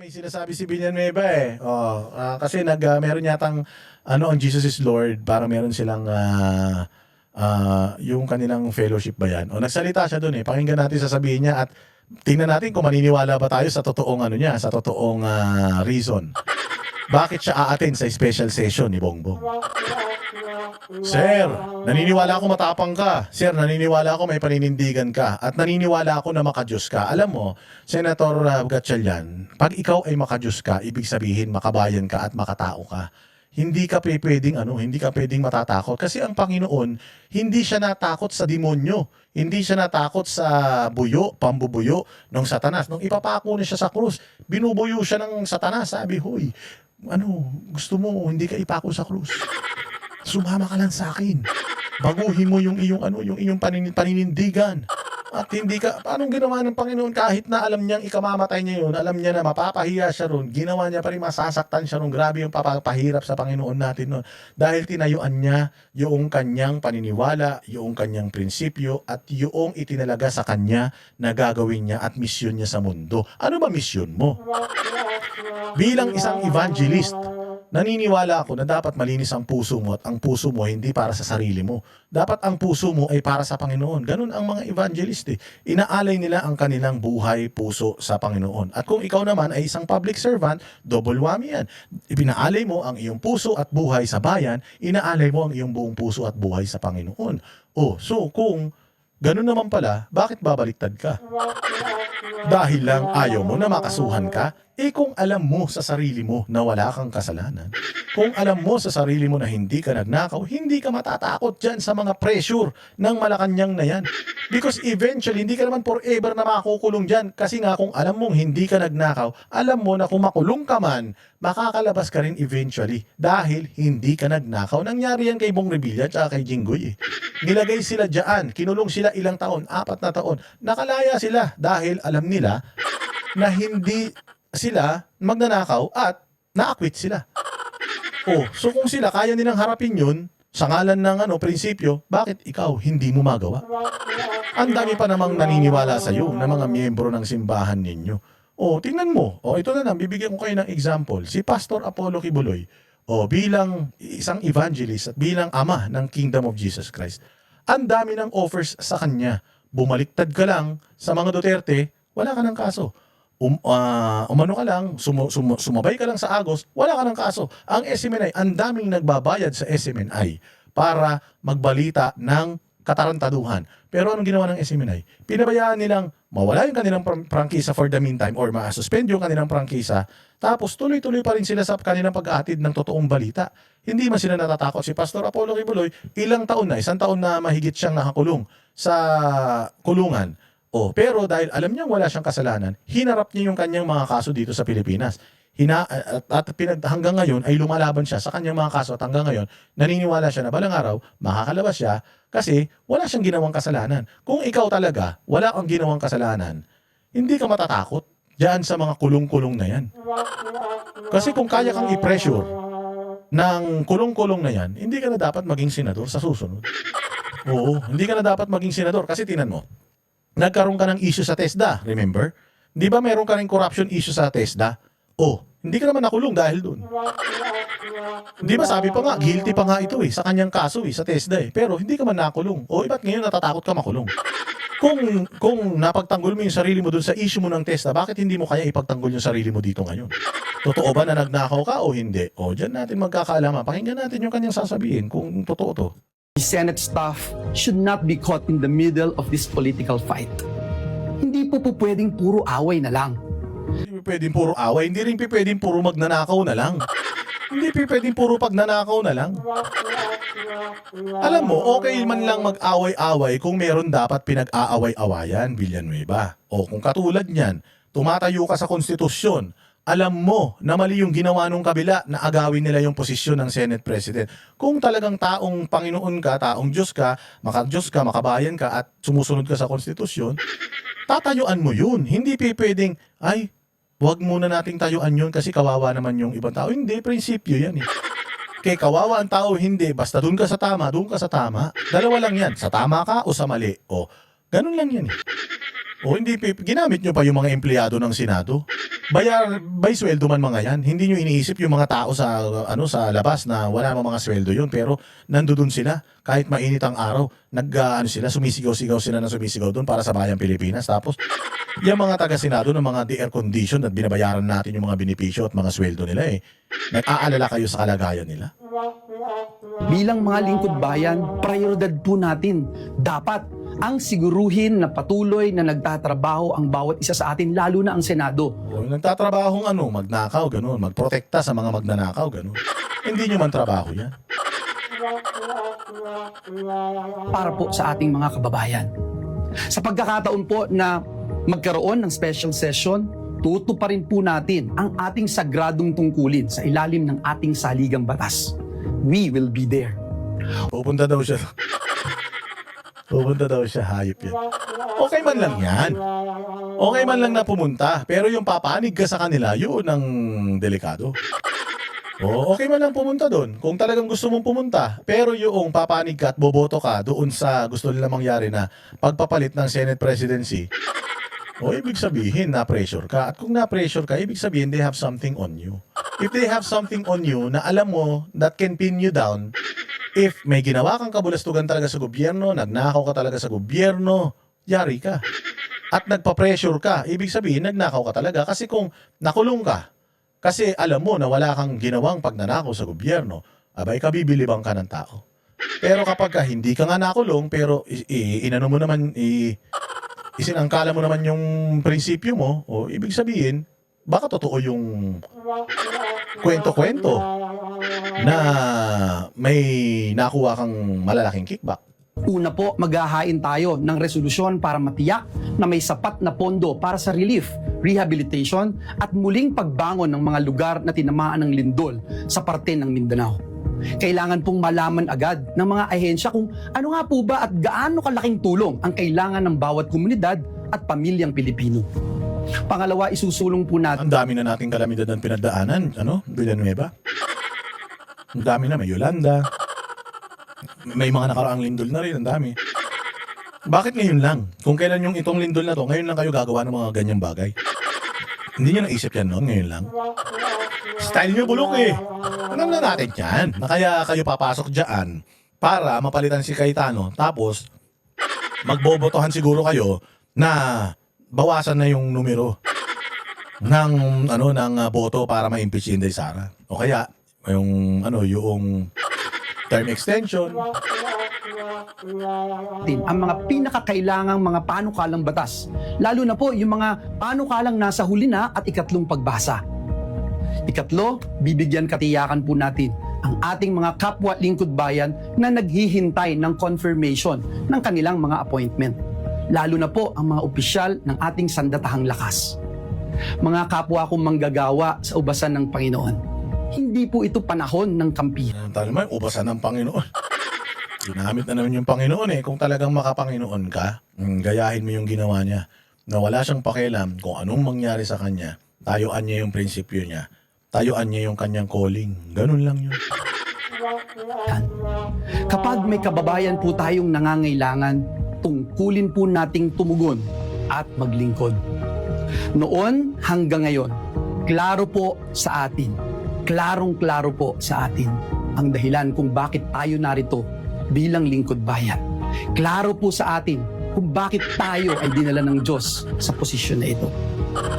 may sinasabi si Villanueva eh. Kasi meron yatang ang Jesus is Lord, para meron silang yung kanilang fellowship ba yan? Nagsalita siya doon eh. Pakinggan natin sasabihin niya at tingnan natin kung maniniwala ba tayo sa totoong niya, sa totoong reason. Bakit siya a-attend sa special session ni Bongbong? Sir, naniniwala ako matapang ka. Sir, naniniwala ako may paninindigan ka. At naniniwala ako na makadiyos ka. Alam mo, Senator Gatchalian, pag ikaw ay makadiyos ka, ibig sabihin makabayan ka at makatao ka. Hindi ka pwedeng matatakot. Kasi ang Panginoon, hindi siya natakot sa demonyo. Hindi siya natakot sa pambubuyo ng Satanas. Nung ipapako niya siya sa krus, binubuyo siya ng Satanas. Sabi, "Hoy, gusto mo, hindi ka ipako sa krus. Sumama ka lang sa akin. Baguhin mo yung iyong paninindigan." At hindi ka, anong ginawa ng Panginoon kahit na alam niyang ikamamatay niya yun, alam niya na mapapahiya siya ron, ginawa niya pa rin, masasaktan siya ron. Grabe yung papahirap sa Panginoon natin nun. Dahil tinayuan niya yung kanyang paniniwala, yung kanyang prinsipyo, at yung itinalaga sa kanya na gagawin niya at misyon niya sa mundo. Ano ba misyon mo? Bilang isang evangelist, naniniwala ako na dapat malinis ang puso mo at ang puso mo hindi para sa sarili mo. Dapat ang puso mo ay para sa Panginoon. Ganun ang mga evangelist eh. Inaalay nila ang kanilang buhay, puso sa Panginoon. At kung ikaw naman ay isang public servant, double whammy yan. Ipinaalay mo ang iyong puso at buhay sa bayan, inaalay mo ang iyong buong puso at buhay sa Panginoon. So kung ganun naman pala, bakit babaliktad ka? Dahil lang ayaw mo na makasuhan ka? Kung alam mo sa sarili mo na wala kang kasalanan, kung alam mo sa sarili mo na hindi ka nagnakaw, hindi ka matatakot dyan sa mga pressure ng Malacanang na yan. Because eventually, hindi ka naman forever na makukulong dyan. Kasi nga kung alam mong hindi ka nagnakaw, alam mo na kung makulong ka man, makakalabas ka rin eventually dahil hindi ka nagnakaw. Nangyari yan kay Bong Revilla at kay Jinggoy eh. Nilagay sila dyan, kinulong sila ilang taon, 4 na taon. Nakalaya sila dahil alam nila na hindi sila magnanakaw at na-acquit sila. So kung sila kaya nilang harapin yun sa ngalan ng prinsipyo, bakit ikaw hindi mo magawa? Ang dami pa namang naniniwala sa iyo na mga miyembro ng simbahan ninyo. Tingnan mo. Ito na lang, bibigyan ko kayo ng example. Si Pastor Apollo Kibuloy, bilang isang evangelist at bilang ama ng Kingdom of Jesus Christ, ang dami ng offers sa kanya. Bumaliktad ka lang sa mga Duterte, wala ka ng kaso. Umano ka lang, sumabay ka lang sa Agos, wala ka ng kaso. Ang SMNI, ang daming nagbabayad sa SMNI para magbalita ng katarantaduhan. Pero anong ginawa ng SMNI? Pinabayaan nilang mawala yung kanilang prangkisa for the meantime or ma-suspend yung kanilang prangkisa, tapos tuloy-tuloy pa rin sila sa kanilang pag-aatid ng totoong balita. Hindi man sila natatakot. Si Pastor Apollo Kibuloy, isang taon na mahigit siyang nakakulong sa kulungan. Pero dahil alam niyang wala siyang kasalanan, hinarap niya yung kanyang mga kaso dito sa Pilipinas. Hanggang ngayon ay lumalaban siya sa kanyang mga kaso at hanggang ngayon naniniwala siya na balang araw makakalabas siya kasi wala siyang ginawang kasalanan. Kung ikaw talaga wala kang ginawang kasalanan, hindi ka matatakot diyan sa mga kulong-kulong na yan. Kasi kung kaya kang i-pressure ng kulong-kulong na yan, hindi ka na dapat maging senador sa susunod. Hindi ka na dapat maging senador kasi tinan mo, nagkaroon ka ng issue sa TESDA, remember? Di ba meron ka rin corruption issue sa TESDA? Hindi ka naman nakulong dahil doon. Di ba sabi pa nga, guilty pa nga ito sa kanyang kaso sa TESDA Pero hindi ka man nakulong. Ba't ngayon natatakot ka makulong? Kung napagtanggol mo yung sarili mo doon sa issue mo ng TESDA, bakit hindi mo kaya ipagtanggol yung sarili mo dito ngayon? Totoo ba na nagnakaw ka o hindi? Diyan natin magkakaalaman. Pakinggan natin yung kanyang sasabihin kung totoo to. The Senate staff should not be caught in the middle of this political fight. Hindi po pwedeng puro away na lang. Hindi pwedeng puro away, hindi rin pwedeng puro magnanakaw na lang. Hindi pwedeng puro pagnanakaw na lang. Alam mo, okay man lang mag-away-away kung meron dapat pinag-aaway-awayan, Villanueva. Kung katulad niyan, tumatayo ka sa konstitusyon, alam mo na mali yung ginawa nung kabila na agawin nila yung posisyon ng Senate President. Kung talagang taong Panginoon ka, taong Diyos ka, makabayan ka at sumusunod ka sa konstitusyon, tatayuan mo yun. Hindi pwedeng, wag muna nating tayuan yun kasi kawawa naman yung ibang tao. Hindi, prinsipyo yan Kaya kawawa ang tao, hindi. Basta doon ka sa tama, doon ka sa tama. Dalawa lang yan, sa tama ka o sa mali. Ganun lang yan O hindi, ginamit nyo pa yung mga empleyado ng Senado. Bay sweldo man mga yan. Hindi nyo iniisip yung mga tao sa sa labas na wala namang mga sweldo yun, pero nandoon sila kahit mainit ang araw. Sumisigaw-sigaw sila na sumisigaw doon para sa bayang Pilipinas. Tapos yung mga taga-Senado ng mga air condition at binabayaran natin yung mga benepisyo at mga sweldo nila nag-aalala kayo sa kalagayan nila. Bilang mga lingkod bayan, prioridad po natin. Dapat ang siguruhin na patuloy na nagtatrabaho ang bawat isa sa atin, lalo na ang Senado. O, nagtatrabahong magnakaw, ganun, magprotekta sa mga magnanakaw, ganun. Hindi nyo man trabaho yan. Para po sa ating mga kababayan. Sa pagkakataon po na magkaroon ng special session, tutuparin po natin ang ating sagradong tungkulin sa ilalim ng ating saligang batas. We will be there. Pupunta daw siya. Pupunta daw siya, hayop yan. Okay man lang yan. Okay man lang na pumunta. Pero yung papanig ka sa kanila, yun ang delikado. Okay man lang pumunta doon. Kung talagang gusto mong pumunta. Pero yung papanig ka at boboto ka doon sa gusto nila mangyari na pagpapalit ng Senate presidency, ibig sabihin na-pressure ka. At kung na-pressure ka, ibig sabihin they have something on you. If they have something on you na alam mo that can pin you down, if may ginawa kang kabulastugan talaga sa gobyerno, nagnakaw ka talaga sa gobyerno, yari ka. At nagpa-pressure ka, ibig sabihin nagnakaw ka talaga. Kasi kung nakulong ka, kasi alam mo na wala kang ginawang pagnanakaw sa gobyerno, abay kabibilibang ka ng tao. Pero kapag hindi ka nga nakulong, pero inano mo naman, isinangkala mo naman yung prinsipyo mo, ibig sabihin, baka totoo yung kwento-kwento na may nakuha kang malalaking kickback. Una po, maghahain tayo ng resolusyon para matiyak na may sapat na pondo para sa relief, rehabilitation at muling pagbangon ng mga lugar na tinamaan ng lindol sa parte ng Mindanao. Kailangan pong malaman agad ng mga ahensya kung ano nga po ba at gaano kalaking tulong ang kailangan ng bawat komunidad at pamilyang Pilipino. Pangalawa, isusulong po natin. Ang dami na nating kalamidad ng pinagdaanan, Villanueva. Ang dami na, may Yolanda. May mga nakaraang lindol na rin, ang dami. Bakit ngayon lang? Kung kailan yung itong lindol na to, ngayon lang kayo gagawa ng mga ganyang bagay. Hindi nyo naisip yan noon, ngayon lang. Style nyo bulok Alam na natin yan. Na kaya kayo papasok dyan para mapalitan si Cayetano. Tapos, magbobotohan siguro kayo na bawasan na yung numero ng boto para ma-impeach si Inday Sara. O kaya yung term extension. Ang mga pinakakailangang mga panukalang batas, lalo na po yung mga panukalang nasa huli na at ikatlong pagbasa. Ikatlo, bibigyan katiyakan po natin ang ating mga kapwa lingkod bayan na naghihintay ng confirmation ng kanilang mga appointment. Lalo na po ang mga opisyal ng ating sandatahang lakas. Mga kapwa kong manggagawa sa ubasan ng Panginoon, hindi po ito panahon ng kampihan. Talo mo, ubasan ng Panginoon. Ginamit na naman yung Panginoon Kung talagang makapanginoon ka, gayahin mo yung ginawa niya. Na wala siyang pakialam kung anong mangyari sa kanya. Tayuan niya yung prinsipyo niya. Tayuan niya yung kanyang calling. Ganun lang yun. Kapag may kababayan po tayong nangangailangan, tungkulin po nating tumugon at maglingkod. Noon hanggang ngayon, klaro po sa atin, klarong-klaro po sa atin ang dahilan kung bakit tayo narito bilang lingkod bayan. Klaro po sa atin kung bakit tayo ay dinala ng Diyos sa posisyon na ito.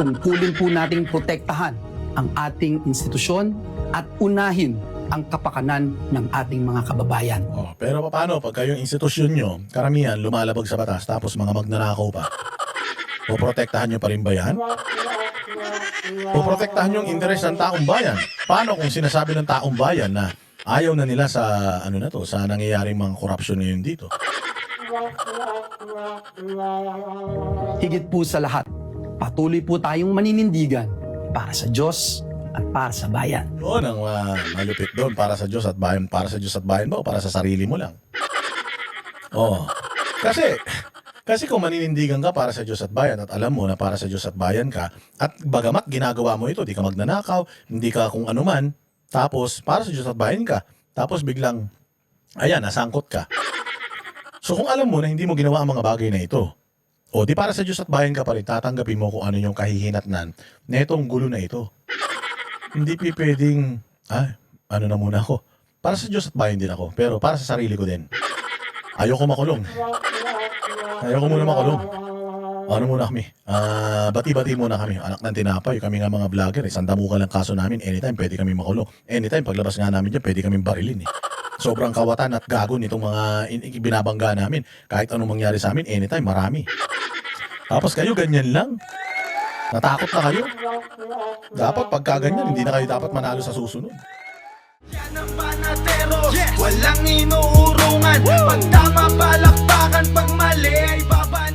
Tungkulin po nating protektahan ang ating institusyon at unahin ang kapakanan ng ating mga kababayan. Pero paano pag kayong institusyon nyo, karamihan lumalabag sa batas tapos mga magnanakaw pa? Poprotektahan nyo pa rin ba yan? Poprotektahan nyo ang interes ng taong bayan. Paano kung sinasabi ng taong bayan na ayaw na nila sa sa nangyayaring mga korupsyon ngayon dito? Higit po sa lahat, patuloy po tayong maninindigan para sa Diyos at para sa bayan. Yun ang malupit doon, para sa Diyos at bayan. Para sa Diyos at bayan ba o para sa sarili mo lang? Kasi kung maninindigan ka para sa Diyos at bayan at alam mo na para sa Diyos at bayan ka, at bagamat ginagawa mo ito, di ka magnanakaw, hindi ka kung ano man, tapos para sa Diyos at bayan ka, tapos biglang, nasangkot ka. So kung alam mo na hindi mo ginawa ang mga bagay na ito, O di para sa Diyos at bayan ka pa rin, tatanggapin mo kung ano yung kahihinatnan na itong gulo na ito. Hindi pwedeng, ano na muna ako. Para sa Diyos at bayan din ako, pero para sa sarili ko din. Ayoko makulong. Ayoko muna makulong. Ano muna kami? Bati-bati muna kami. Anak ng tinapay, kami nga mga vlogger. Sandamukan lang kaso namin. Anytime, pwede kami makulong. Anytime, paglabas nga namin dyan, pwede kami barilin eh. Sobrang kawatan at gago nitong mga binabangga namin. Kahit anong mangyari sa amin, anytime, marami. Tapos kayo, ganyan lang. Natakot na kayo. Dapat pagka ganyan, hindi na kayo dapat manalo sa susunod. Yan ang panatero, walang inuurungan. Pag tama palakpakan, pag mali ay babay.